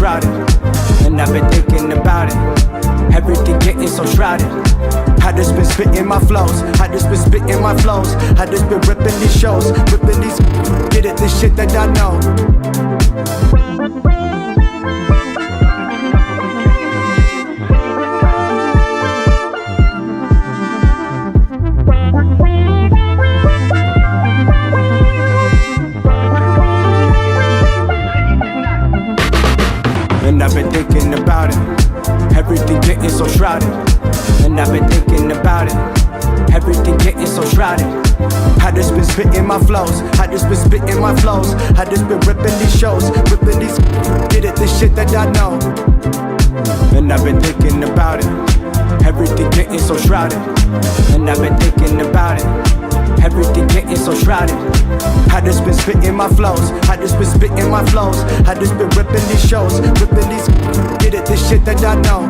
shrouded, and I've been thinking about it. Everything getting so shrouded. I just been spitting my flows, I just been spitting my flows, I just been ripping these shows, ripping these. Get it, this shit that I know. And I've been thinking about it. Everything getting so shrouded. And I've been thinking about it. Everything getting so shrouded. I just been spitting my flows, I just been spitting my flows, I just been ripping these shows, ripping these. Get it, this shit that I know. And I've been thinking about it. Everything getting so shrouded. And I've been thinking about it. Everything getting so shrouded. I just been spitting my flows, I just been spitting my flows, I just been ripping these shows, ripping these. Get it, this shit that I know.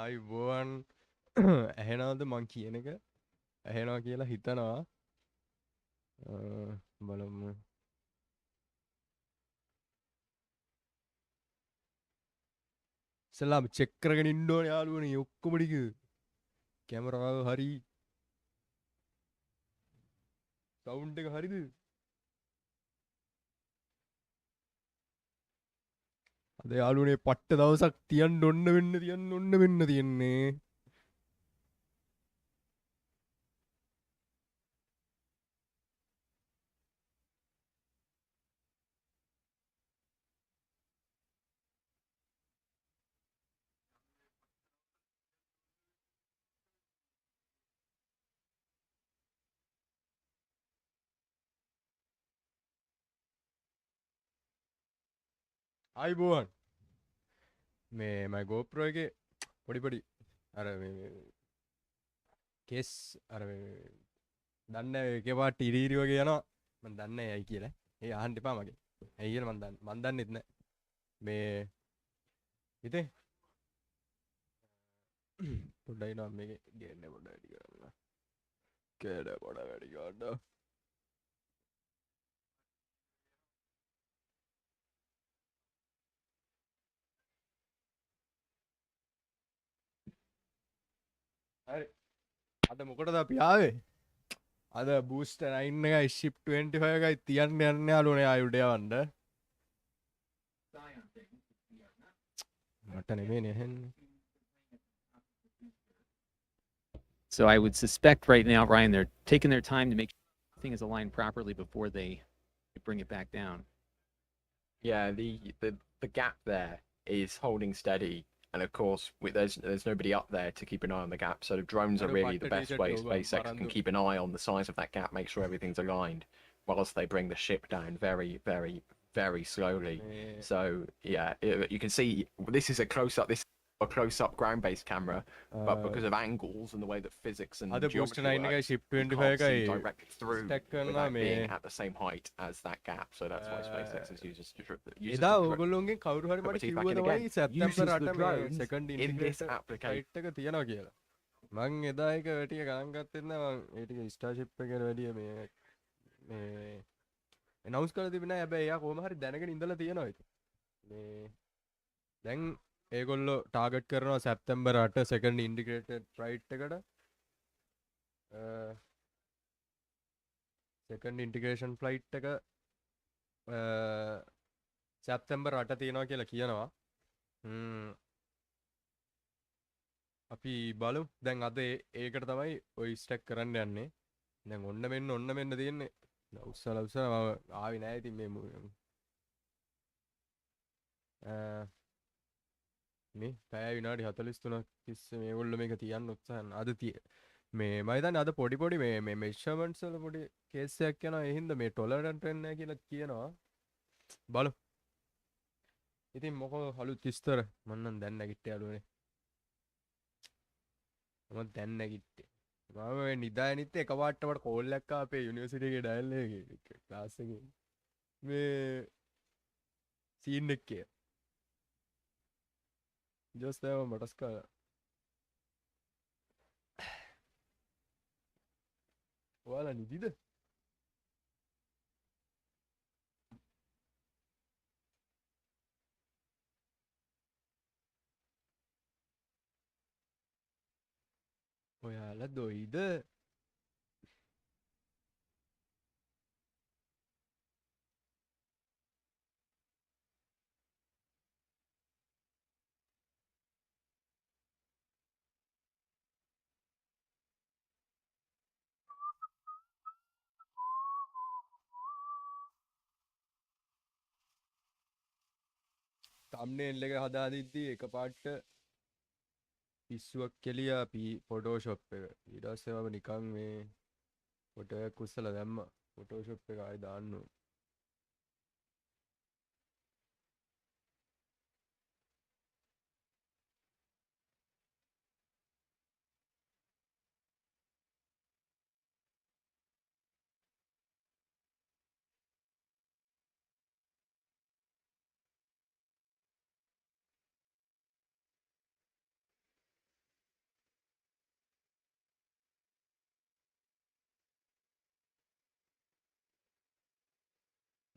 අයිබෝන් ඇහෙනවද මං කියන එක ඇහෙනවා කියලා හිතනවා බලමු ඉස්සෙල්ලාම check කරගෙන ඉන්න ඕනේ යාළුවනේ ඔක්කොම ටික කැමරාව හරි සවුන්ඩ් එක හරිද අද යාළුවනේ පට්ට දවසක් තියන්න ඔන්න වෙන්න තියෙන්නේ අයිබෝන් මේ මයි GoPro එකේ පොඩි අර කෙස් අර දන්න එකපාරට ඉරිරි වගේ යනවා මම දන්නේ ඇයි කියලා ඒ අහන්න එපා මගේ ඇයි කියලා මම දන්නෙත් නෑ මේ ඉතින් පොඩ්ඩයි නම් මේකේ ගේන්න පොඩ්ඩක් වැඩි කරන්න කේඩ පොඩ වැඩි කරන්න හරි අද මොකටද අපි ආවේ අද බූස්ටර් 9 එකයි ෂිප් 25 එකයි තියන්න යන්න යාළුවනේ ආයුඩ යවන්න මට නෙමෙයිනේ ඇහෙන්නේ So I would suspect right now, Ryan, they're taking their time to make sure everything is aligned properly before they bring it back down. Yeah, the gap there is holding steady, and of course there's nobody up there to keep an eye on the gap. So the drones are really the best way SpaceX can keep an eye on the size of that gap, make sure everything's aligned, whilst they bring the ship down very, very, very slowly. So yeah, you can see this is a close-up. This a close-up ground-based camera, but because of angles and the way that physics and geometry works, you can't see directly through without being at the same height as that gap. So that's why SpaceX uses එදා ඕගොල්ලෝගෙන් කවුරු හරි මට කිව්වා තමයි සැප්තැම්බර් 8 මේ second integrated flight එක තියනවා කියලා. මං එදා එක ටික ගණන් ගත්තෙත් නෑ මං ඒ ටික ස්ටාර්ෂිප් එකට වැඩිය මේ ඇනවුන්ස් කරලා තිබුණා හැබැයි එයා කොහොම හරි දැනගෙන ඉඳලා තියෙනවා ඒක. මේ දැන් ඒගොල්ලෝ ටාගට් කරනවා සැප්තැම්බර් 8 සෙකන්ඩ් ඉන්ටිග්‍රේටඩ් ෆ්ලයිට් එකට සෙකන්ඩ් ඉන්ටිග්‍රේෂන් ෆ්ලයිට් එක සැප්තැම්බර් 8 තියෙනවා කියලා කියනවා. අපි බලමු. දැන් අද ඒකට තමයි ඔය ස්ටැක් කරන්න යන්නේ. දැන් ඔන්න මෙන්න තියෙන්නේ. උස්සලා ආවේ නෑ ඉතින් මේ මේ පැය විනාඩි 43ක් තිස්සේ මේගොල්ලෝ මේක තියන්න උත්සාහන අද මේ මම හිතන්නේ අද පොඩි මේ මෙෂර්මන්ට්ස් වල පොඩි කේස් එකක් යනවා. ඒ හින්දා මේ ටොලරන්ට් වෙන්නේ නැහැ කියලා කියනවා. බලමු. ඉතින් මොකෝ අලුත් විස්තර මම නම් දැන් නැගිට්ට යාළුවනේ. මම දැන් නැගිට්ටේ. මම මේ නිදානිත් එකපාරට මට කෝල් එකක් ආවා අපේ යුනිවර්සිටි එකේ ඩයල් එකේ ක්ලාස් එකේ. මේ සීන් එකේ just there මට ස්කා ඔයාලා නිදිද? ඔයාලා දොයිද? තම්නේල් එක හදාදිද්දී එකපාරට පිස්සුවක් කෙලියා ෆොටෝෂොප් එක. ඊට පස්සේ මම නිකන් මේ ෆොටෝ එකක් උස්සලා දැම්මා. ෆොටෝෂොප් එක ආයෙ දාන්න ඕන.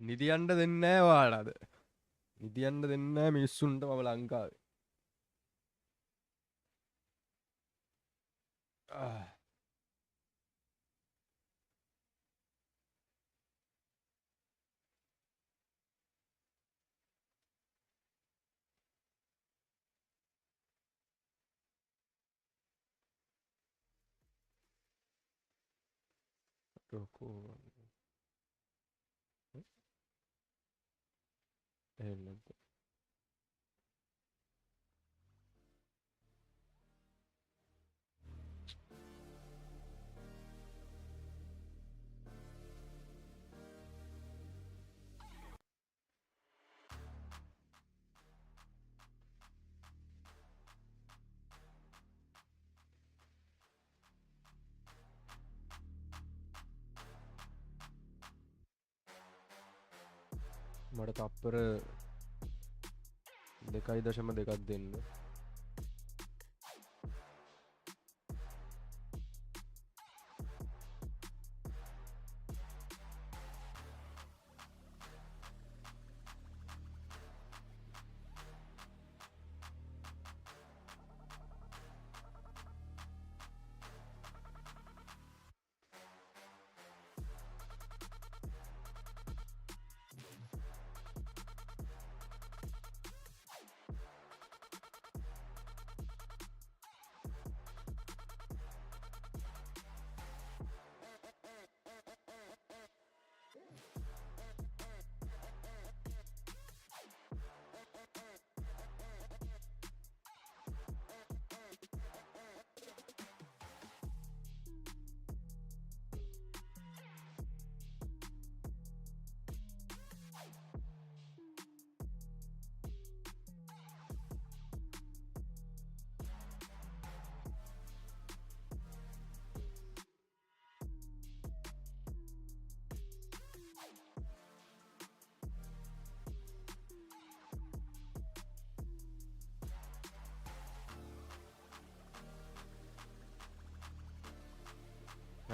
නිදියන්න දෙන්නේ නැහැ ඔයාලද? නිදියන්න දෙන්නේ නැහැ මිනිස්සුන්ට මම ලංකාවේ. කොහොමද? එහෙම නැද්ද? මට තප්පර 2.2ක් දෙන්න.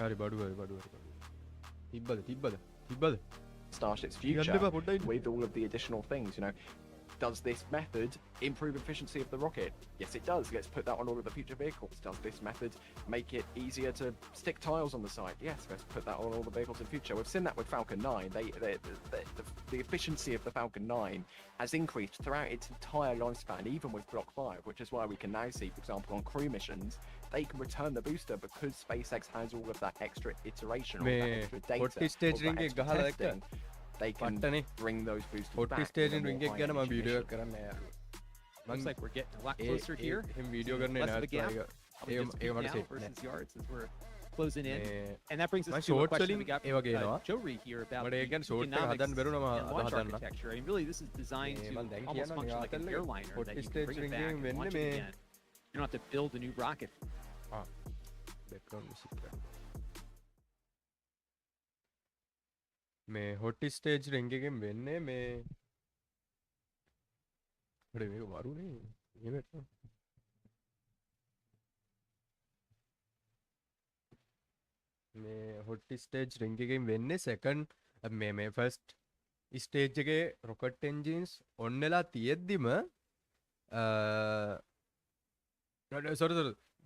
හරි බඩු. තිබ්බද? Starship's future with all of the additional things, you know. Does this method improve efficiency of the rocket? Yes, it does. Let's put that on all of the future vehicles. Does this method make it easier to stick tiles on the side? Yes, let's put that on all the vehicles in future. We've seen that with Falcon 9. The efficiency of the Falcon 9 has increased throughout its entire lifespan, even with Block 5, which is why we can now see, for example, on crew missions, they can return the booster because SpaceX has all of that extra iteration, all that මේ extra data, 40 stage all that ring එක extra ගහලා testing. They can පට්ටනේ bring those boosters 40 back stage with a ring more එක ගැන high මම energy video mission. කරන්න Looks like we're getting a lot A closer here. Video කරන්න Less of a gap. ඒක Probably just feet මට now safe versus yards as we're closing in. මේ And that brings us my to a short question selling we got A from වගේ එනවා. Jory here about මට the ඒ කියන්නේ short එක economics හදන්න බැරුව නම් and launch හදන්න. architecture. I mean, really, this is designed මේ to මම දැන් almost කියනවා function like an මෙයාට airliner that 40 you can stage bring it ring back එකෙන් and වෙන්නේ launch it මේ again. You don't have to build a new rocket. background music එක. මේ hot stage ring එකෙන් වෙන්නේ මේ අර මේක මරුනේ මේකට මේ hot stage ring එකෙන් වෙන්නේ second මේ first stage එකේ rocket engines on වෙලා තියෙද්දිම sorry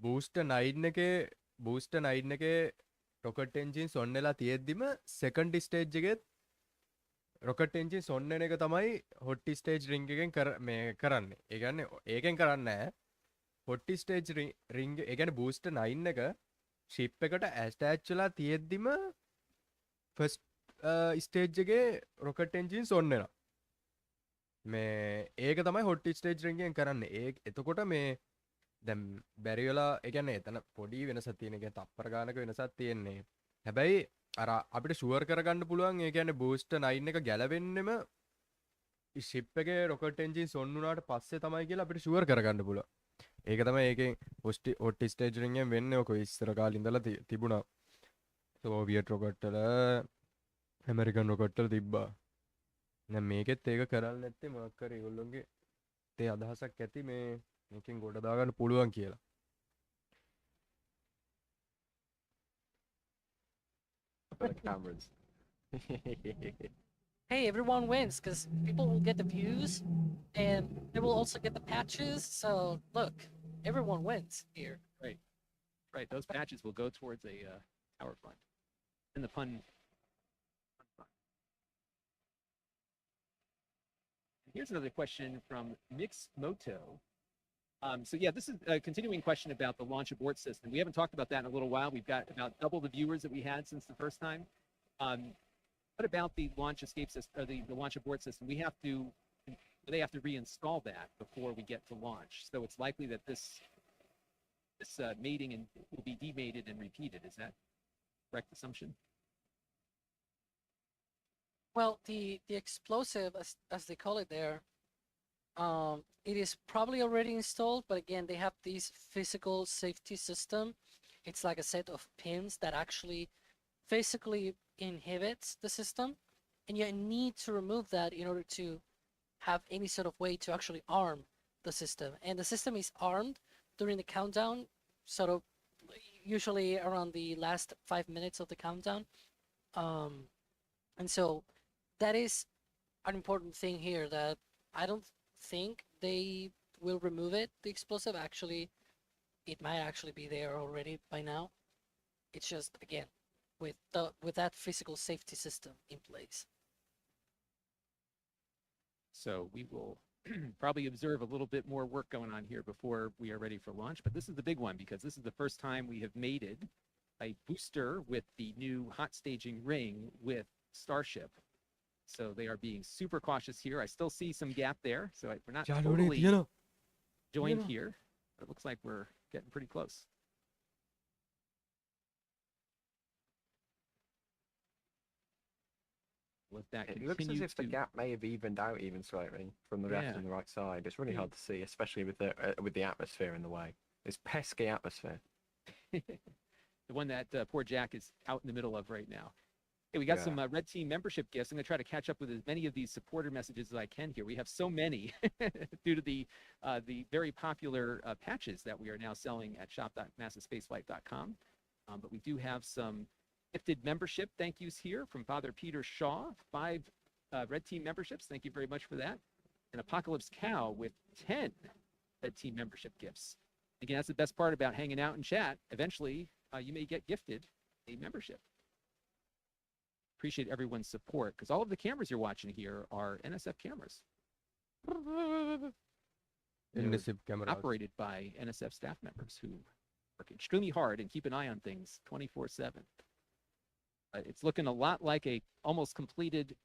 booster 9 එකේ rocket engines on වෙලා තියෙද්දිම second stage එකේ rocket engines on වෙන එක තමයි hot stage ring එකෙන් මේ කරන්නේ. ඒ කියන්නේ ඒකෙන් කරන්නේ නැහැ. hot stage ring ඒ කියන්නේ booster 9 එක ship එකට attach වෙලා තියෙද්දිම first stage එකේ rocket engines on වෙනවා. මේ ඒක තමයි hot stage ring එකෙන් කරන්නේ. එතකොට මේ දැන් බැරි වෙලා ඒ කියන්නේ එතන පොඩි වෙනසක් තියෙන. ඒ කියන්නේ තප්පර ගානක වෙනසක් තියෙන්නේ. හැබැයි අර අපිට ෂුවර් කරගන්න පුළුවන් ඒ කියන්නේ බූස්ටර් 9 එක ගැලවෙන්නෙම ෂිප් එකේ රොකට් එන්ජින්ස් ඔන් වුණාට පස්සේ තමයි කියලා අපිට ෂුවර් කරගන්න පුළුවන්. ඒක තමයි ඒකෙන් හොට් ස්ටේජ් රින් එකෙන් වෙන්නේ. ඔක ඉස්සර කාලේ ඉඳලා තිබුණා. සෝවියට් රොකට් වල ඇමරිකන් රොකට් වල තිබ්බා. දැන් මේකෙත් ඒක කරන්නේ නැත්තේ මොකක් හරි ඒගොල්ලොන්ගේ තේ අදහසක් ඇති මේ මේකෙන් ගොඩ දාගන්න පුළුවන් කියලා. For the cameras. Hey, everyone wins because people will get the views and they will also get the patches. So look, everyone wins here. Right, those patches will go towards a tower fund. And the fund. Here's another question from Mixmoto. So yeah, this is a continuing question about the launch abort system. We haven't talked about that in a little while. We've got about double the viewers that we had since the first time. What about the launch escape system, or the launch abort system? They have to reinstall that before we get to launch. So it's likely that this mating will be demated and repeated. Is that a correct assumption? Well, the explosive, as they call it there, it is probably already installed, but again, they have this physical safety system. It's like a set of pins that actually physically inhibits the system, and you need to remove that in order to have any sort of way to actually arm the system. And the system is armed during the countdown, sort of usually around the last 5 minutes of the countdown. And so that is an important thing here, that I don't think they will remove it, the explosive. Actually, it might actually be there already by now. It's just, again, with that physical safety system in place. So we will probably observe a little bit more work going on here before we are ready for launch. But this is the big one, because this is the first time we have mated a booster with the new hot staging ring with Starship. So they are being super cautious here. I still see some gap there, so we're not totally joined here, but it looks like we're getting pretty close. Let that It looks as continue if the to- gap may have evened out even slightly from the left Yeah. and the right side. It's really hard to see, especially with the atmosphere in the way. This pesky atmosphere. the one that poor Jack is out in the middle of right now. Hey, we got Yeah. some Red Team membership gifts. I'm going to try to catch up with as many of these supporter messages as I can here. We have so many due to the very popular patches that we are now selling at shop.nasaspaceflight.com. But we do have some gifted membership thank yous here from Father Peter Shaw. 5 Red Team memberships. Thank you very much for that. an Apocalypse Cow with 10 Red Team membership gifts. Again, that's the best part about hanging out in chat. Eventually, you may get gifted a membership. Appreciate everyone's support because all of the cameras you're watching here are NSF cameras in the SIP camera. operated by NSF staff members who work extremely hard and keep an eye on things 24/7. It's looking a lot like a almost completed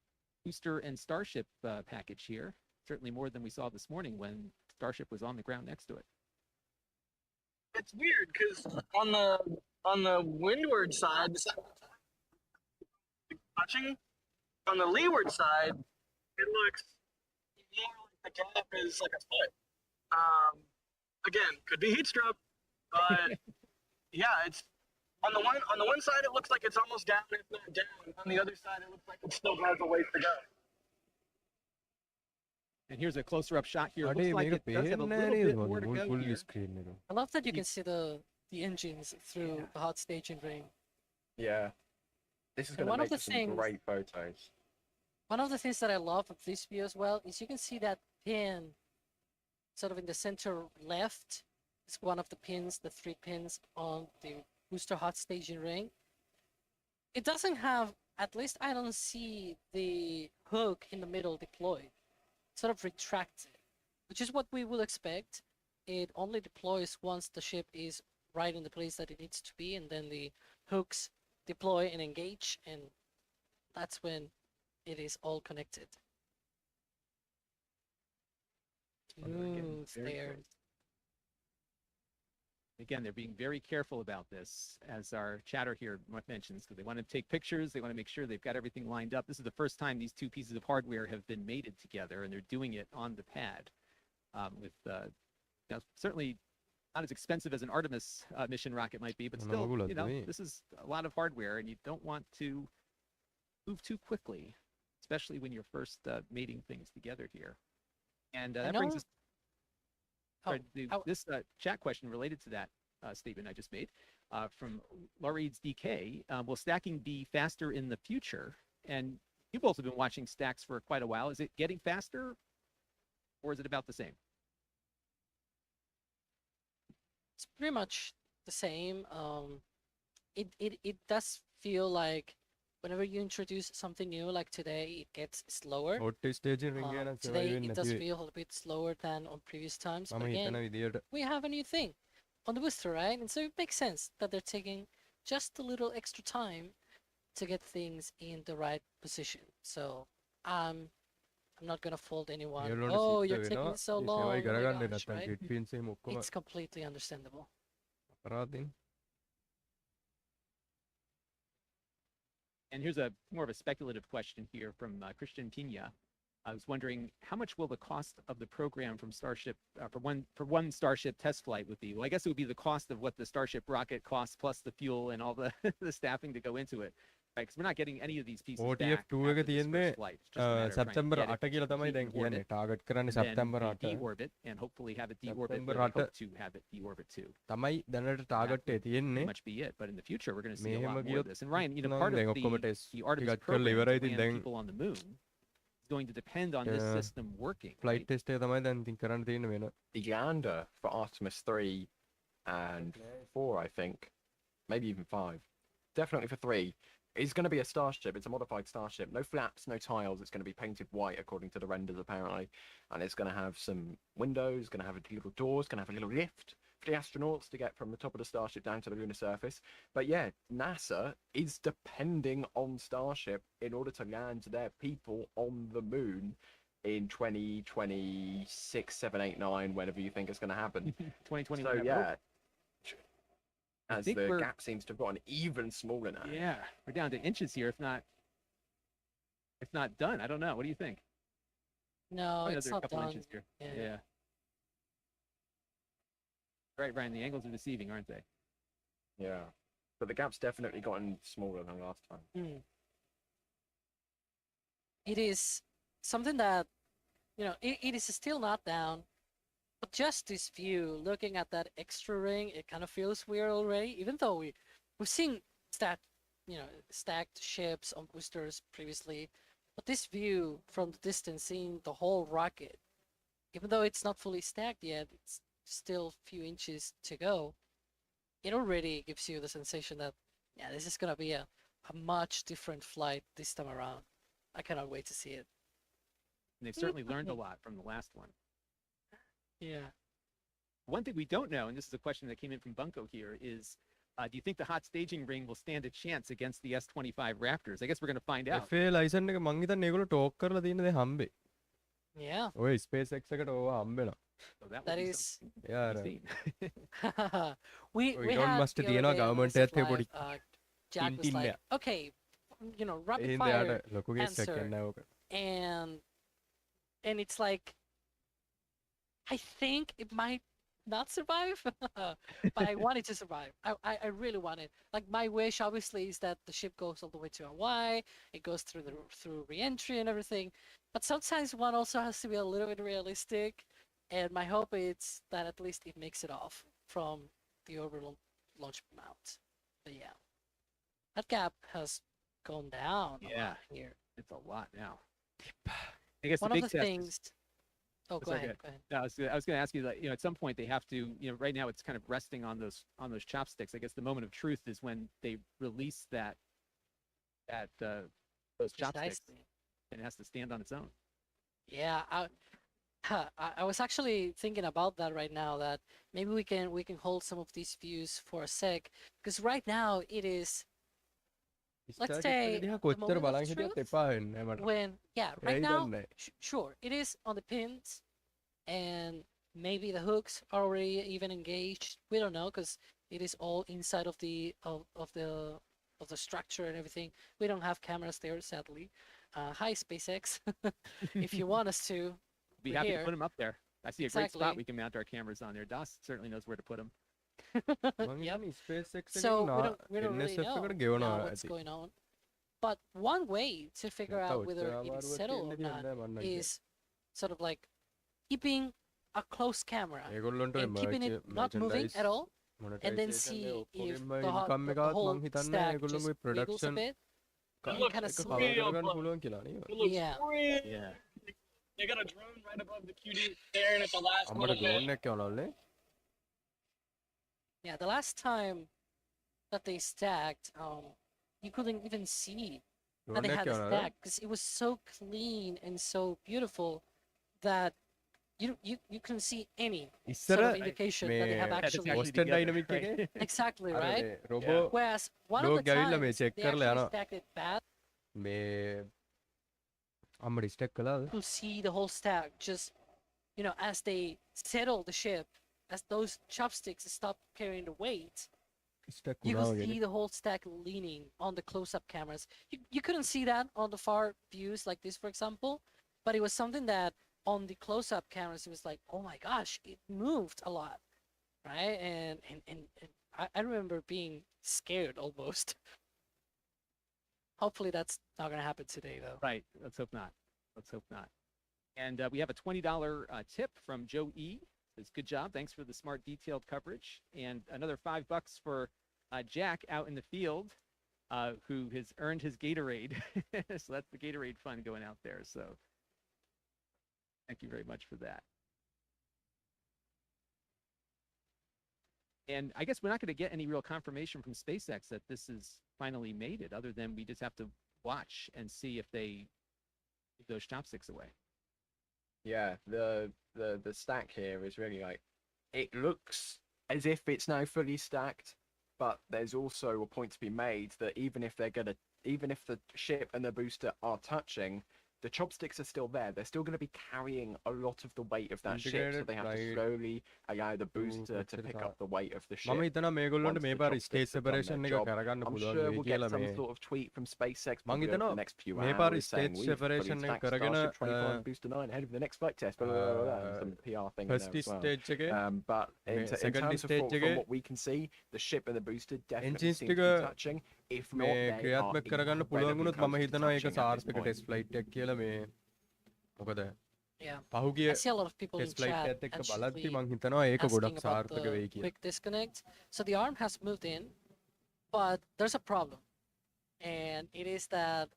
booster and Starship package here. Certainly more than we saw this morning when Starship was on the ground next to it. It's weird because on the windward side, watching on the leeward side, it looks more like the gap is like a foot. Again, could be heat stroke, but yeah, it's on the one side it looks like it's almost down, if not down. On the other side, it looks like it still has a ways to go. And here's a closer up shot here. It අඩේ looks like මේක it does have a පේන්නේ little නෑ bit නේද more to go full here. screen එක. I love that you You- can see the engines through the hot staging ring. Yeah. This is And going to one of make the for some things- great photos. One of the things that I love of this view as well is you can see that pin sort of in the center left. It's one of the pins, the 3 pins on the booster hot staging ring. It doesn't have, at least I don't see the hook in the middle deployed. It's sort of retracted, which is what we will expect. It only deploys once the ship is right in the place that it needs to be, and then the hooks deploy and engage, and that's when it is all connected. Oh, they're getting Smooth very there. close. Again, they're being very careful about this, as our chatter here mentions, because they want to take pictures. They want to make sure they've got everything lined up. This is the first time these two pieces of hardware have been mated together, and they're doing it on the pad with certainly not as expensive as an Artemis mission rocket might be, but No, still, Magula, you know,对。this is a lot of hardware, and you don't want to move too quickly, especially when you're first mating things together here. And I that brings know- us Oh, Sorry, this chat question related to that statement I just made from Lauride's DK. Will stacking be faster in the future? And you both have been watching stacks for quite a while. Is it getting faster or is it about the same? It's pretty much the same. It does feel like whenever you introduce something new, like today, it gets slower. hot staging ring ගැන Today survive it does නැති feel a bit slower than on previous times. But මම again, හිතන විදියට we have a new thing on the booster, right? And so it makes sense that they're taking just a little extra time to get things in the right position. So I'm not gonna fault anyone. ඒගොල්ලොන්ට Oh, සිද්ධ you're taking වෙනවා so මේ long. සේවයි Oh my කරගන්න gosh, නැත්නම් right? grid pins එහෙම ඔක්කොම It's completely understandable. අපරාධින් And here's a more of a speculative question here from Christian Pina. I was wondering how much will the cost of the program from Starship for one Starship test flight would be? Well, I guess it would be the cost of what the Starship rocket costs plus the fuel and all the the staffing to go into it, right? Because we're not getting any of these pieces OTF back 2 එක after this තියෙන්නේ first flight. It's just a matter of trying to September get it 8 කියලා තමයි දැන් completely in කියන්නේ orbit, target කරන්නේ and then September 8 deorbit and hopefully have it deorbit. September where we 8 hope to have it deorbit too. තමයි දැනට target එක තියෙන්නේ Pretty much be it. But in the future, we're going to see a මෙහෙම lot more of ගියොත් this. And Ryan, you know, නම් part දැන් of ඔක්කොම the test Artemis ටිකක් කරලා program ඉවරයි to ඉතින් land දැන් people on the moon is going to depend on this Yeah. system working. Flight right? Test එක තමයි දැන් ඉතින් කරන්න තියෙන්නේ වෙන The lander for Artemis 3 and 4, I think, maybe even 5, definitely for 3, is going to be a Starship. It's a modified Starship. No flaps, no tiles. It's going to be painted white according to the renders, apparently. And it's going to have some windows, going to have a little doors, going to have a little lift for the astronauts to get from the top of the Starship down to the lunar surface. But yeah, NASA is depending on Starship in order to land their people on the moon in 2026, 7, 8, 9, whenever you think it's going to happen. 2021. So yeah, I as think the we're- gap seems to have gotten even smaller now. Yeah, we're down to inches here, if not done. I don't know. What do you think? No, Probably it's another not couple done. inches here. Yeah. Yeah. Right, Ryan. The angles are deceiving, aren't they? Yeah. But the gap's definitely gotten smaller than last time. Hmm. It is something that, you know, it is still not down, but just this view, looking at that extra ring, it kind of feels weird already, even though we've seen stacked ships on boosters previously, but this view from the distance, seeing the whole rocket even though it's not fully stacked yet, it's still a few inches to go. It already gives you the sensation that, yeah, this is gonna be a much different flight this time around. I cannot wait to see it. And they've certainly learned a lot from the last one. Yeah. One thing we don't know, and this is a question that came in from Bunko here, is do you think the hot staging ring will stand a chance against the S25 Raptors? I guess we're going to find out. FA licence එක මං හිතන්නේ ඒගොල්ලෝ talk කරලා තියෙන දේ හම්බේ. Yeah. ඔය SpaceX එකට ඕවා හම්බෙනවා. So that That will be is. something Yeah, to right. see. we Elon had Musk the other තියෙනවා day on government SF එකත් ඒ පොඩි Live, Jack was tintin like, එක. okay, you know, rapid ඒ හින්දා fire, යාට ලොකු case එකක් answer. යන්නේ නැහැ ඕක. and it's like, I think it might not survive, but I want it to survive. I really want it. Like, my wish obviously is that the ship goes all the way to Hawaii, it goes through re-entry and everything, but sometimes one also has to be a little bit realistic, and my hope is that at least it makes it off from the orbital launch mount. But yeah, that gap has gone down a Yeah. lot here. It's a lot now. I guess One the of big the test is- things. Oh, go sorry, ahead. go Go ahead. No, I was going to ask you that, at some point they have to, right now it's kind of resting on those chopsticks. I guess the moment of truth is when they release those chopsticks, Precisely. and it has to stand on its own. Yeah, I was actually thinking about that right now. That maybe we can hold some of these views for a sec, because right now it is Let's say දිහා the කොච්චර moment of බලන් හිටියත් truth, එපා වෙන්නේ මට. when right ඒයි now දන්නේ. sure it is on the pins, and maybe the hooks are already even engaged. We don't know because it is all inside of the structure and everything. We don't have cameras there, sadly. Hi SpaceX, if you want us to, Be we're happy here. to put them up there. I see a great spot Exactly. we can mount our cameras on there. Das certainly knows where to put them. මං Yep. හිතන්නේ SpaceX So එකෙන් we don't really NSF know එකට ගෙවනවා now what's ඇති. going on. But one way to figure නැත්නම් out whether ඔච්චර it is අමාරුවක් settled තියෙන්න or කියලා not නෑ මන් නම් is sort of like keeping a close camera ඒගොල්ලොන්ට and keeping it not moving at all, and then see if the income එකත් whole මං හිතන්නේ stack ඒගොල්ලොන්ගේ just wiggles a production bit. It You looks kinda like see a කවර real කරගන්න blow. පුළුවන් කියලා නේද? It looks Yeah. great. Yeah. They got a drone right above the QD staring at the last අම්මට little bit. Drone එකක් යවනවලුනේ. Yeah, the last time that they stacked, you couldn't even see that drone they එකක් had a යවනවලු. stack because it was so clean and so beautiful that you couldn't see any sort ඉස්සර of indication that they have මේ actually actually බෝස්ටන් together, dynamic right? එකේ exactly අර right. මේ robot Whereas one of Dog the ඇවිල්ලා මේ times check they කරලා actually යනවා. stacked it bad, මේ අම්මට ස්ටෙක් කළාද? to see the whole stack just, as they settle the ship, as those chopsticks stop carrying the weight, ස්ටෙක් you වුණා could වගේ. see the whole stack leaning on the close-up cameras. You couldn't see that on the far views like this, for example, but it was something that on the close-up cameras, it was like, oh my gosh, it moved a lot, right? And I remember being scared almost. Hopefully that's not gonna happen today, though. Right. Let's hope not. Let's hope not. And we have a $20 tip from Joe E. Says, good job. Thanks for the smart, detailed coverage. And another $5 for Jack out in the field, who has earned his Gatorade. So that's the Gatorade fund going out there. So thank you very much for that. And I guess we're not going to get any real confirmation from SpaceX that this is finally mated, other than we just have to watch and see if they give those chopsticks away. Yeah, the stack here is really like, it looks as if it's now fully stacked, but there's also a point to be made that even if the ship and the booster are touching, the chopsticks are still there. They're still going to be carrying a lot of the weight of that ship, so Integrated they have to flight slowly allow the booster to consider pick that. up the weight of the ship. මම හිතනවා මේගොල්ලොන්ට once මේ the පාර chopsticks stage have done their separation එක job. කරගන්න I'm පුළුවන් sure වෙයි we'll get කියලා some මේ sort of tweet from SpaceX මං probably over හිතනවා the next few මේ පාර hours saying stage we've fully separation එක stacked කරගෙන Starship 25 Booster 9 ahead of the next flight test, blah, blah, blah, blah, and some PR thing in first there as well. stage එකේ But in second terms of stage from එකේ what we can see, the ship and the booster definitely engines seem to ටික be touching. If not, මේ they are ක්‍රියාත්මක කරගන්න පුළුවන් incredibly වුණොත් close මම to හිතනවා ඒක touching at this සාර්ථක point. ටෙස්ට් ෆ්ලයිට් එකක් කියලා මේ මොකද Yeah. පහුගිය I see a lot of people in test flight chat එකත් එක්ක බලද්දි actually මං හිතනවා ඒක asking ගොඩක් about සාර්ථක වෙයි the කියලා. quick disconnect. So the arm has moved in, but there's a problem, and it is that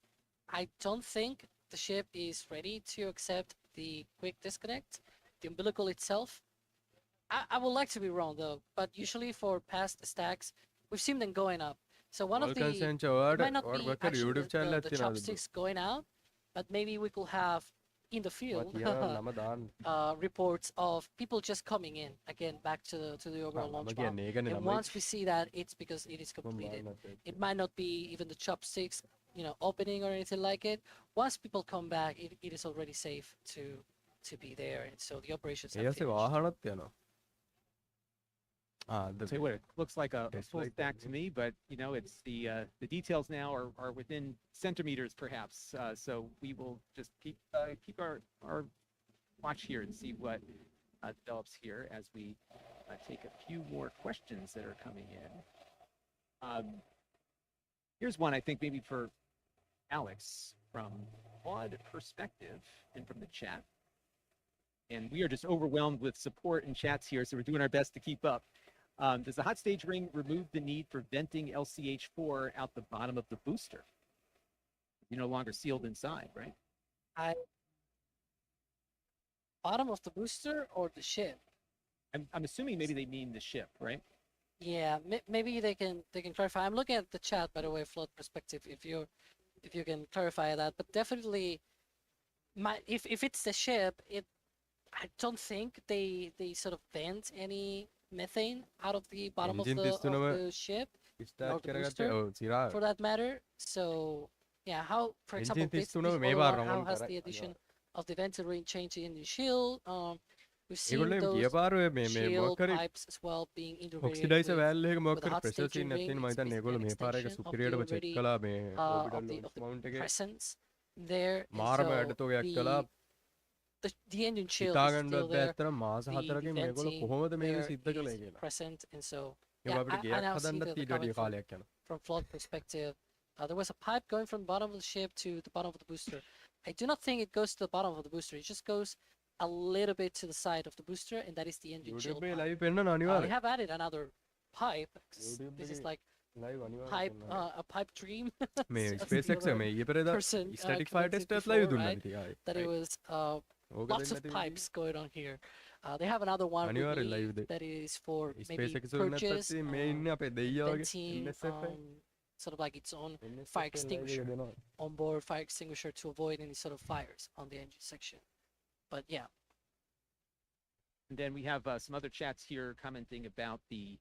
I don't think the ship is ready to accept the quick disconnect. the umbilical itself. I would like to be wrong though, but usually for past stacks, we've seen them going up. So one of Vulcan the Sense it award might not or be worker actually YouTube channel the ඇත්තිනවද bro? chopsticks going out, but maybe we could have in the මම field කියනවා නම දාන්න. reports of people just coming in again back to the overall මම launch bomb. කියන්නේ ඒකනේ And නම. once we see that, it's because it is completed. It might not be even the chopsticks, opening or anything like it. Once people come back, it is already safe to be there, and so the operations have ඒසේ finished. වාහනත් යනවා. I'll tell you what, it looks like a Tastes full like stack to me, but it's the details now are within centimeters perhaps. So we will just keep our watch here and see what develops here as we take a few more questions that are coming in. Here's one I think maybe for Alex from Odd Perspective and from the chat. And we are just overwhelmed with support and chats here, so we're doing our best to keep up. Does the hot stage ring remove the need for venting LCH4 out the bottom of the booster? You're no longer sealed inside, right? Bottom of the booster or the ship? I'm assuming maybe they mean the ship, right? Yeah, maybe they can clarify. I'm looking at the chat, by the way, Float Perspective. If you can clarify that, but definitely, if it's the ship, I don't think they sort of vent any methane out of the bottom of Engine the pistonම ship, start or the කරගත්තේ booster, ඔව් සිරා. for that matter. So yeah, how, for Engine example, this pistonම මේ Aurora, වාර how round has කරා. the addition of the vent ring changed the engine shield? We've seen ඒගොල්ලෝ those ගිය පාර මේ මොකක් shield කරේ pipes as well being integrated ඔක්සිඩයිසර් with වැල් එක මොකක් with the කරේ hot ප්‍රෙෂර් staging සීන් එකක් ring. තියෙන මම It's හිතන්නේ ඒගොල්ලෝ basically මේ an පාර එක extension of the සුපිරියර්ව check already, කළා මේ of orbital the launch mount එකේ presence there. And මාරම so වැඩතෝගයක් කළා. the engine shield is හිතාගන්නවත් still බෑ there. ඇත්තටම මාස The 4කින් මේගොල්ලෝ venting කොහොමද මේක there සිද්ධ කළේ is කියලා. present, and so ඒක yeah, අපිට I ගියක් now see හදන්නත් the ඊට වැඩි comment කාලයක් යනවා. from Float Perspective. There was a pipe going from the bottom of the ship to the bottom of the booster. I do not think it goes to the bottom of the booster. It just goes a little bit to the side of the booster, and that is the engine shield YouTube එකේ pipe. live පෙන්නන They අනිවාර්යයෙන්. have added another pipe. 'Cause YouTube this is එකේ like live අනිවාර්යයෙන් pipe, පෙන්නනවා. a pipe dream. මේ as the SpaceX other මේ ඊයේ පෙරේදා person, static fire commented test එකත් live before, දුන්නා right? ඉතින් ආයේ. That it was ඕක lots දෙන්න of තියෙන්නේ. pipes going on here. They have another one with අනිවාර්යෙන් live the, දෙයි. that is for maybe SpaceX වල නැත්තත් purchase, ඉතින් මේ ඉන්නේ අපේ දෙයියා වගේ venting, NSF එක. sort of like its own NSF fire එක live එක extinguisher, දෙනවා. onboard fire extinguisher to avoid any sort of fires on the engine section. But yeah, And then we have some other chats here commenting about the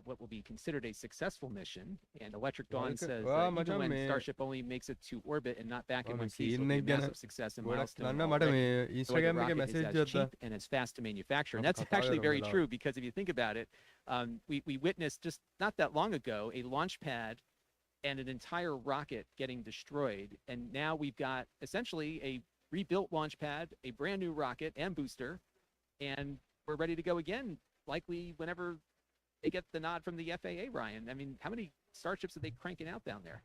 what will be considered a successful mission. And Electric Dawn Welcome. says Wow, even madam, when eh, Starship only makes it to orbit and not back in Well, one මේ piece, it'll scene be a එක ගැන massive success and ගොඩක් milestone දන්නා මට already. මේ The way the Instagram එකේ rocket is message as එකක් cheap and as fast to manufacture. And Apa that's kata actually orang very bilang. true because if you think about it, we witnessed just not that long ago a launch pad and an entire rocket getting destroyed. And now we've got essentially a rebuilt launch pad, a brand new rocket and booster, and we're ready to go again, likely whenever they get the nod from the FAA, Ryan. I mean, how many Starships are they cranking out down there?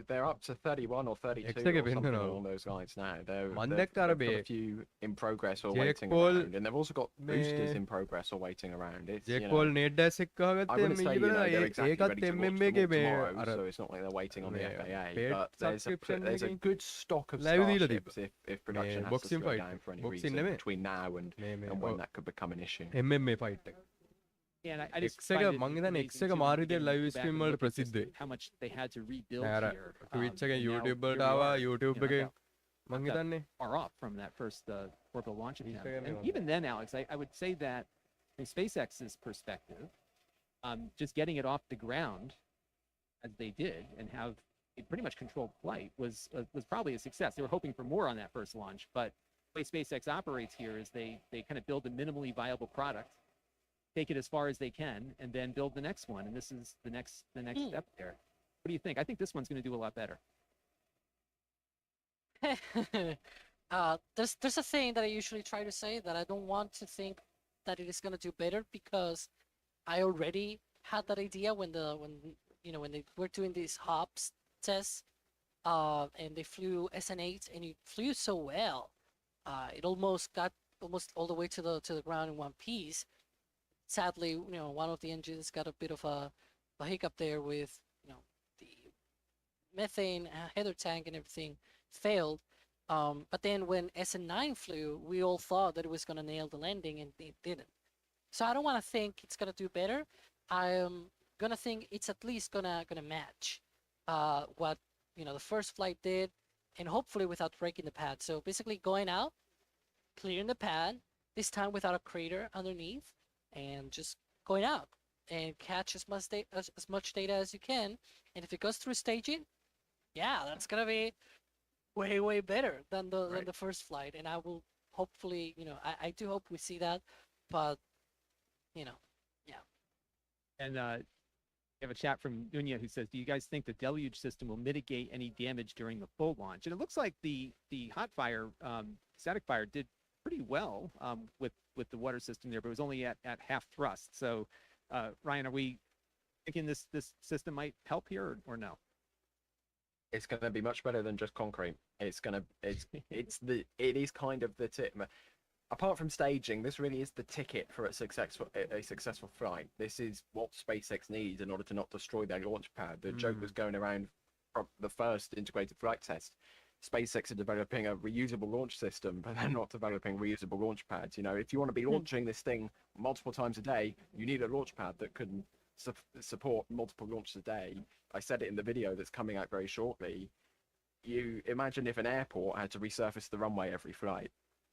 They're up to 31 or 32 Extra or something no. along those lines now. They've Mandek got a Tarabe. few in progress or Jake waiting Paul around, and they've also got boosters me- in progress or waiting around. It's, Jake you Paul know, Nate ඩෑස් එක්ක I ගහගත්තේ wouldn't say they're exactly ඒකත් ready to launch MMM them එකේ all මේ tomorrow, අර so it's not like they're waiting on the මේ FAA. paid But subscription there's a එකකින් good stock of live දීලා Starships if production has to boxing slow fight. down for any Boxing reason නෙමෙයි. between now and when that could become an issue. MMA fight එක. And I just X එක find it මං හිතන්නේ amazing X එක too, මාරු again, විදියට live go back stream and වලට look at just ප්‍රසිද්ධයි. how much they had to rebuild අර here. Twitch එකෙන් and now YouTube here වලට we ආවා are, YouTube you know, එකේ about මං not that හිතන්නේ far off from that first orbital launch attempt. Instagram And one. even then, Alex, I would say that from SpaceX's perspective, just getting it off the ground as they did and have a pretty much controlled flight was probably a success. They were hoping for more on that first launch, but the way SpaceX operates here is they kind of build a minimally viable product, take it as far as they can, and then build the next one. And this is the next step there. What do you think? I think this one's going to do a lot better. there's a thing that I usually try to say that I don't want to think that it is gonna do better because I already had that idea when they were doing these hops tests, and they flew SN8 and it flew so well. It almost got all the way to the ground in one piece. Sadly, one of the engines got a bit of a hiccup there with the methane header tank and everything failed. But then when SN9 flew, we all thought that it was going to nail the landing, and it didn't. So I don't want to think it's going to do better. I'm going to think it's at least gonna match what the first flight did, and hopefully without breaking the pad. So basically going out, clearing the pad, this time without a crater underneath, and just going out and catch as much data as you can. And if it goes through staging, yeah, that's gonna be way better than the first flight. And I will hopefully, I do hope we see that, but yeah. And we have a chat from Nunya who says, "Do you guys think the deluge system will mitigate any damage during the full launch?" And it looks like the hot fire, static fire, did pretty well with the water system there, but it was only at half thrust. So, Ryan, are we thinking this system might help here or no? It's going to be much better than just concrete. It is kind of the tip. Apart from staging, this really is the ticket for a successful flight. This is what SpaceX needs in order to not destroy their launch pad. The joke was going around from the first integrated flight test. SpaceX are developing a reusable launch system, but they're not developing reusable launch pads. If you want to be launching this thing multiple times a day, you need a launch pad that can support multiple launches a day. I said it in the video that's coming out very shortly. You imagine if an airport had to resurface the runway every flight,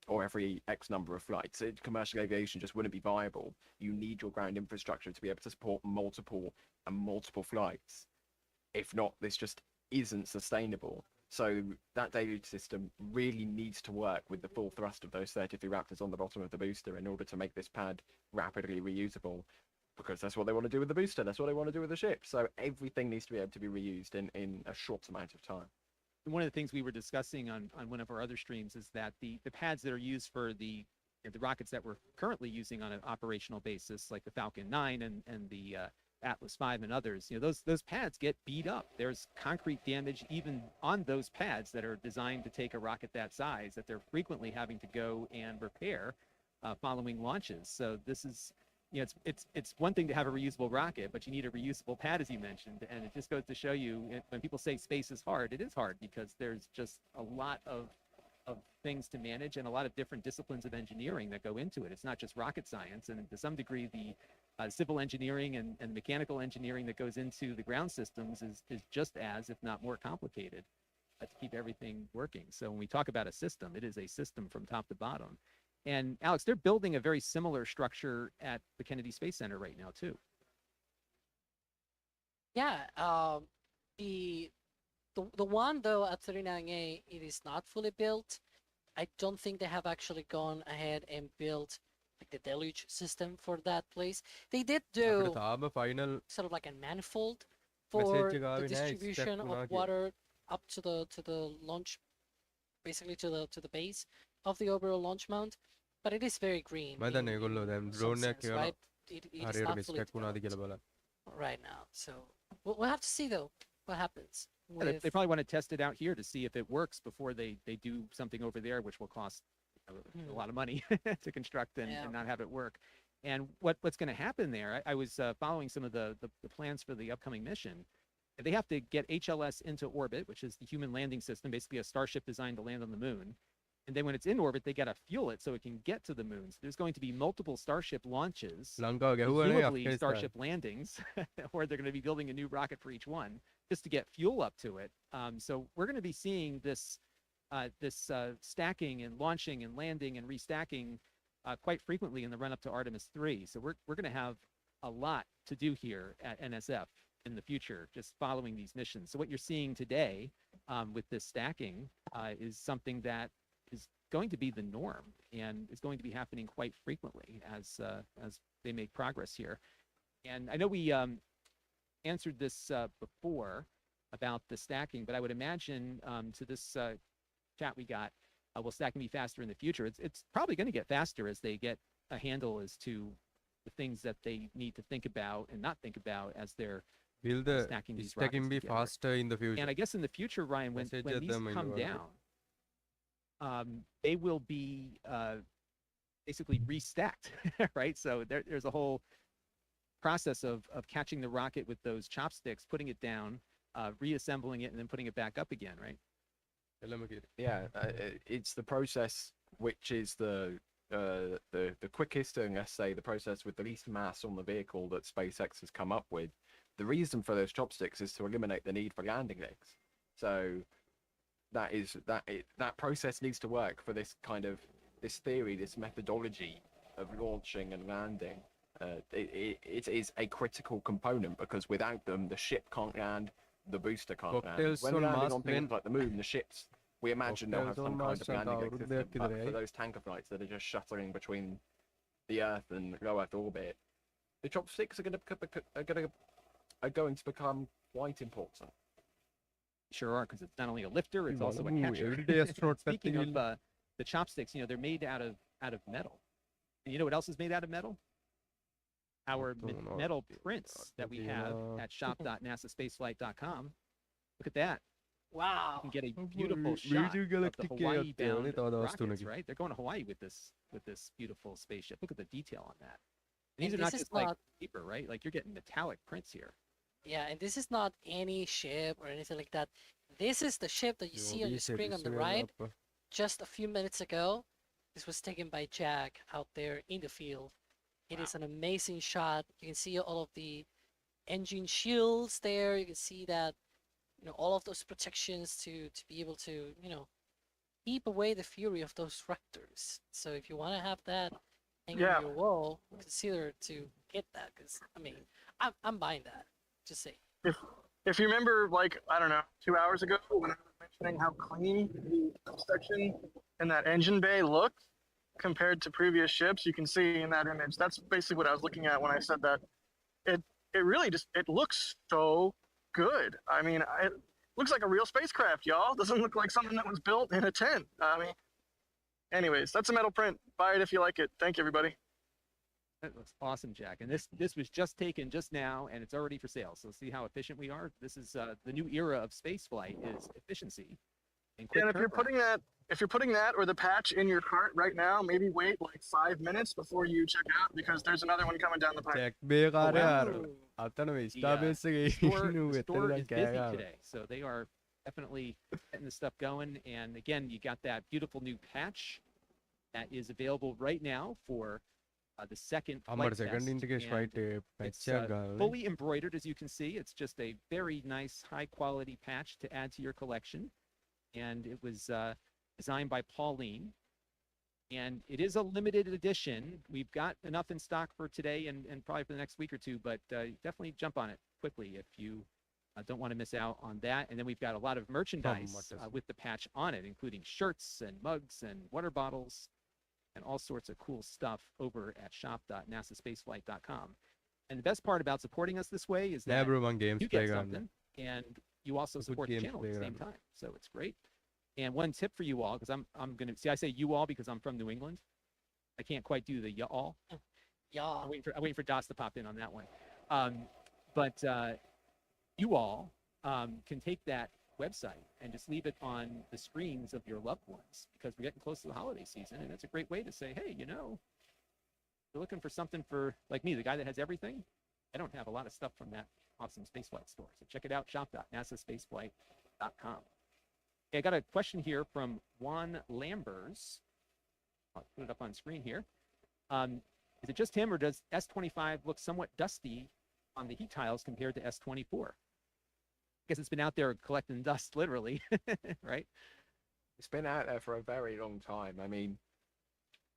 or every X number of flights. Commercial aviation just wouldn't be viable. You need your ground infrastructure to be able to support multiple flights. If not, this just isn't sustainable. So that deluge system really needs to work with the full thrust of those 33 Raptors on the bottom of the booster in order to make this pad rapidly reusable, because that's what they want to do with the booster. That's what they want to do with the ship. So everything needs to be able to be reused in a short amount of time. One of the things we were discussing on one of our other streams is that the pads that are used for the rockets that we're currently using on an operational basis, like the Falcon 9 and the Atlas 5 and others, those pads get beat up. There's concrete damage even on those pads that are designed to take a rocket that size, that they're frequently having to go and repair following launches. So this is, it's one thing to have a reusable rocket, but you need a reusable pad, as you mentioned. And it just goes to show you, when people say space is hard, it is hard because there's just a lot of things to manage and a lot of different disciplines of engineering that go into it. It's not just rocket science, and to some degree the civil engineering and mechanical engineering that goes into the ground systems is just as, if not more complicated, to keep everything working. So when we talk about a system, it is a system from top to bottom. And Alex, they're building a very similar structure at the Kennedy Space Center right now too. Yeah, the one though at 39A, it is not fully built. I don't think they have actually gone ahead and built like the deluge system for that place. They did do final sort of like a manifold for message the distribution of water up to the launch, basically to the base of the overall launch mount. But it is very green. Right? It is not fully developed right now. So we'll have to see though what happens. Yeah, they probably want to test it out here to see if it works before they do something over there, which will cost a lot of money to construct and not have it work. And what's going to happen there, I was following some of the plans for the upcoming mission. They have to get HLS into orbit, which is the human landing system, basically a Starship designed to land on the moon. And then when it's in orbit, they got to fuel it so it can get to the moon. So there's going to be multiple Starship launches, presumably Starship landings, or they're going to be building a new rocket for each one just to get fuel up to it. So we're going to be seeing this stacking and launching and landing and restacking quite frequently in the run up to Artemis 3. So we're going to have a lot to do here at NSF in the future, just following these missions. So what you're seeing today with this stacking is something that is going to be the norm and is going to be happening quite frequently as they make progress here. And I know we answered this before about the stacking, but I would imagine to this chat we got, will stacking be faster in the future? It's probably going to get faster as they get a handle as to the things that they need to think about and not think about as they're stacking these rockets be together. faster in the future? And I guess in the future, Ryan, when these come down, they will be basically restacked, right? So there's a whole process of catching the rocket with those chopsticks, putting it down, reassembling it, and then putting it back up again, right? එළම කිරි. Yeah, it's the process which is the quickest and, let's say, the process with the least mass on the vehicle that SpaceX has come up with. The reason for those chopsticks is to eliminate the need for landing legs. So that process needs to work for this theory, this methodology of launching and landing. It is a critical component because without them, the ship can't land, the booster can't land. Cocktails When on landing Mars on things plane- like the moon, the ships, we imagine they'll have Cocktails on some kind Mars of landing plane system. අවුරුද්දයක් But විතර for ඇයි? those tanker flights that are just shuttling between the Earth and low Earth orbit, the chopsticks are going to become quite important. Sure are, because it's not only a lifter, it's also a Ooh, catcher. everyday astronaut Speaking of පැත්තකින් the chopsticks, they're made out of metal. And you know what else is made out of metal? Our don't know. metal prints that we have at shop.nasaspaceflight.com. Look at that. You Wow. can get a Oh, boy, beautiful Virgin shot of the Galactic Hawaii bound ඒත් අවදවස් rockets, තුනකි. right? They're going to Hawaii with this beautiful spaceship. Look at the detail on that. And these And are not this is just like not- paper, right? Like you're getting metallic prints here. Yeah, and this is not any ship or anything like that. This is the ship that you see on your screen on the right. Just a few minutes ago, this was taken by Jack out there in the field. It is an amazing shot. You can see all of the engine shields there. You can see that, all of those protections to be able to, keep away the fury of those raptors. So if you want to have that hanging Yeah. on your wall, consider to get that. Because I mean, I'm buying that. Just say. If you remember, like, I don't know, 2 hours ago when I was mentioning how clean the section in that engine bay looked compared to previous ships, you can see in that image. That's basically what I was looking at when I said that. It really it looks so good. I mean, it looks like a real spacecraft, y'all. Doesn't look like something that was built in a tent. I mean, anyways, that's a metal print. Buy it if you like it. Thank you, everybody. That looks awesome, Jack. And this was just taken just now, and it's already for sale. So see how efficient we are. This is the new era of spaceflight is efficiency and quick And if you're putting that or the patch in your cart right now, maybe wait like 5 minutes before you check out because there's another one coming down the pipe. චැක් බේ කාරය wow. අර අතන මේ The, ස්ටාබේස් එකේ store, ඉන්නු the එතන store දැන් is කෑ busy ගහනවා. today, so they are definitely getting the stuff going. And again, you got that beautiful new patch that is available right now for the second අම්මට flight second test, ඉන්ටිකේෂ් and fight it's පැච්චයක් ගානේ. fully embroidered, as you can see. It's just a very nice, high quality patch to add to your collection. And it was designed by Pauline. And it is a limited edition. We've got enough in stock for today and probably for the next week or two, but definitely jump on it quickly if you don't want to miss out on that. And then we've got a lot of merchandise with the patch on it, including shirts and mugs and water bottles and all sorts of cool stuff over at shop.nasaspaceflight.com. And the best part about supporting us this way is නෑ that bro මං games you play get ගන්න. something and you also Good support the games channel at the played same on. time. So it's great. And one tip for you all, because I'm gonna see, I say you all because I'm from New England. I can't quite do the you all. Yeah. I'm waiting for Das to pop in on that one. But you all can take that website and just leave it on the screens of your loved ones because we're getting close to the holiday season, and it's a great way to say, hey, you're looking for something for like me, the guy that has everything. I don't have a lot of stuff from that awesome spaceflight store, so check it out. Shop.nasaspaceflight.com. Okay, I got a question here from Juan Lambers. I'll put it up on screen here. Is it just him, or does S25 look somewhat dusty on the heat tiles compared to S24? I guess it's been out there collecting dust, literally, right? It's been out there for a very long time. I mean,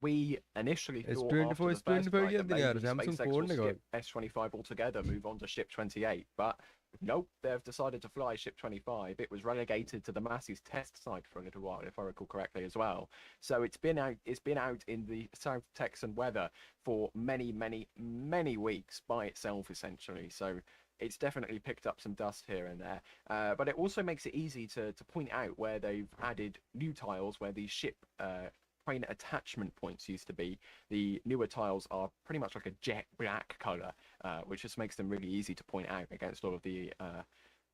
we initially thought S24 after the first S25 flight that කියන්නේ maybe අර Samsung SpaceX will phone එක skip S25 altogether, move on to Ship 28, but nope, they've decided to fly Ship 25. It was relegated to the Massey's test site for a little while, if I recall correctly, as well. So it's been out in the South Texan weather for many, many, many weeks by itself, essentially. So it's definitely picked up some dust here and there. But it also makes it easy to point out where they've added new tiles, where these ship crane attachment points used to be. The newer tiles are pretty much like a jet black color, which just makes them really easy to point out against all of the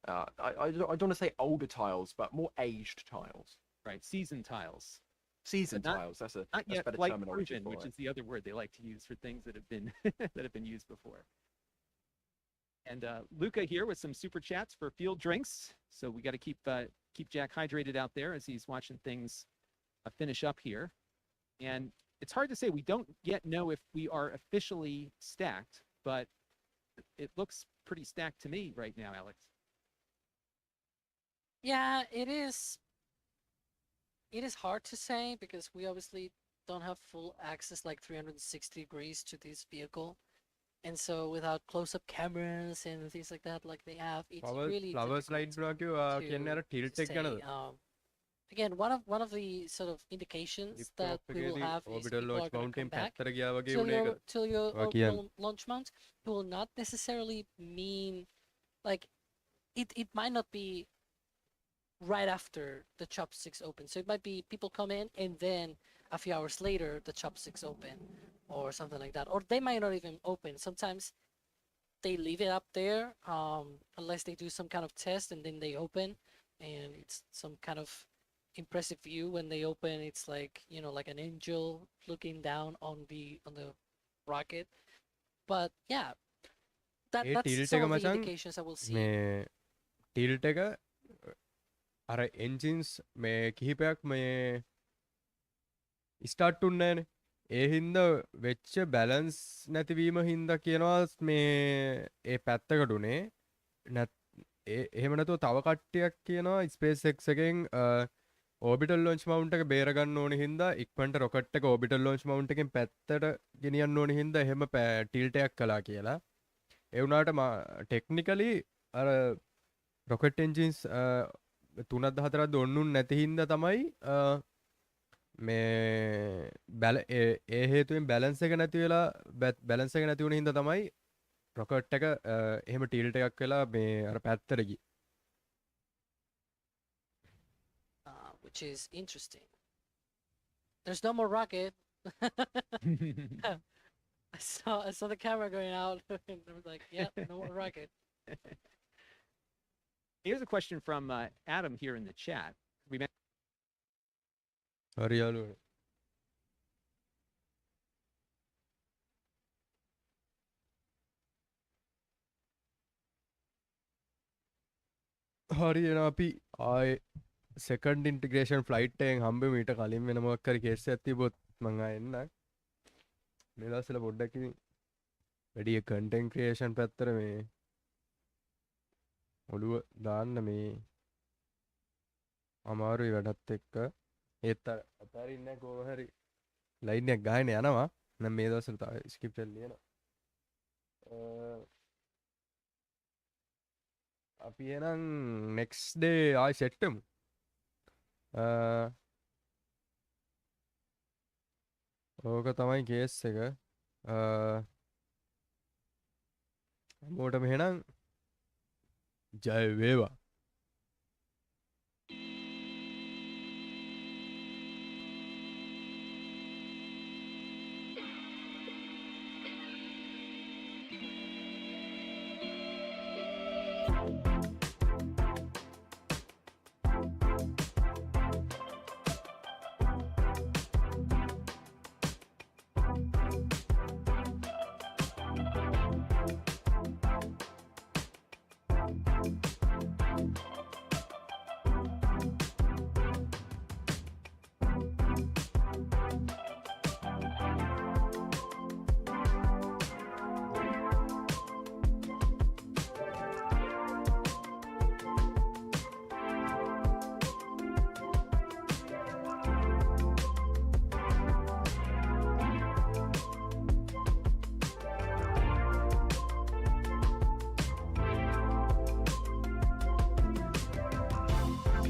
I don't want to say older tiles, but more aged tiles. Right, season tiles. Season But not- tiles. That's Not yet better flight terminology proven, for which it. is the other word they like to use for things that have been that have been used before. And Luca here with some super chats for field drinks. So we got to keep Jack hydrated out there as he's watching things finish up here. And it's hard to say. We don't yet know if we are officially stacked, but it looks pretty stacked to me right now, Alex. Yeah, it is. It is hard to say because we obviously don't have full access, like 360 degrees to this vehicle. And so without close-up cameras and things like that, like they have, it's really flower difficult slide වුණා කිව්වා කියන්නේ අර tilt to එක ගැනද? say. Again, one of the sort of indications lift that off we will එකේදී have is orbital people are launch going to come mountain back පැත්තට ගියා වගේ till වුණ එක. your කියන්න. orbital launch mount. It will not necessarily mean like it might not be right after the chopsticks open. So it might be people come in and then a few hours later the chopsticks open or something like that. Or they might not even open. Sometimes they leave it up there unless they do some kind of test and then they open and it's some kind of impressive view when they open. It's like, you know, like an angel looking down on the rocket. But yeah, A that's tilt some එක of the මචං indications I will see. මේ tilt එක අර engines මේ කිහිපයක් මේ start උන්නෑනේ. ඒ හින්දා වෙච්ච බැලන්ස් නැතිවීම හින්දා කියනවා මේ ඒ පැත්තකට උනේ. එහෙම නැතුව තව කට්ටියක් කියනවා SpaceX එකෙන් ඕබිටල් ලොන්ච් මවුන්ට් එක බේරගන්න ඕන හින්දා ඉක්මනට රොකට් එක ඕබිටල් ලොන්ච් මවුන්ට් එකෙන් පැත්තට ගෙනියන්න ඕන හින්දා එහෙම ටිල්ට් එකක් කළා කියලා. ඒ වුණාට ටෙක්නිකලි අර රොකට් එන්ජින්ස් 3ක් 4ක් ඔන්නුන් නැති හින්දා තමයි මේ ඒ හේතුවෙන් බැලන්ස් එක නැති වෙලා බැලන්ස් එක නැති වුණ හින්දා තමයි රොකට් එක එහෙම ටිල්ට් එකක් වෙලා මේ අර පැත්තට ගියේ. Which is interesting. There's no more rocket. I saw the camera going out and I was like, yeah, no more rocket. Here's a question from Adam here in the chat. We mentioned හරි යාළුවනේ. හරි එහෙනම් අපි ආයේ second integration flight එකෙන් හම්බෙමු. ඊට කලින් වෙන මොකක් හරි කේස් එකක් තිබ්බොත් මං ආයෙ එන්නම්. මේ දවස්වල පොඩ්ඩක් ඉතින් වැඩි කන්ටෙන්ට් ක්‍රියේෂන් පැත්තට මේ ඔළුව දාන්න මේ අමාරුයි වැඩත් එක්ක. ඒත් අතාරින්න කොහොම හරි ලයින් එකක් ගහගෙන යනවා. නම් මේ දවස්වල තව ස්ක්‍රිප්ට් එක ලියනවා. අපි එහෙනම් නෙක්ස්ට් ඩේ ආයි සෙට් වෙමු. ඕක තමයි කේස් එක. හැමෝටම එහෙනම් ජය වේවා.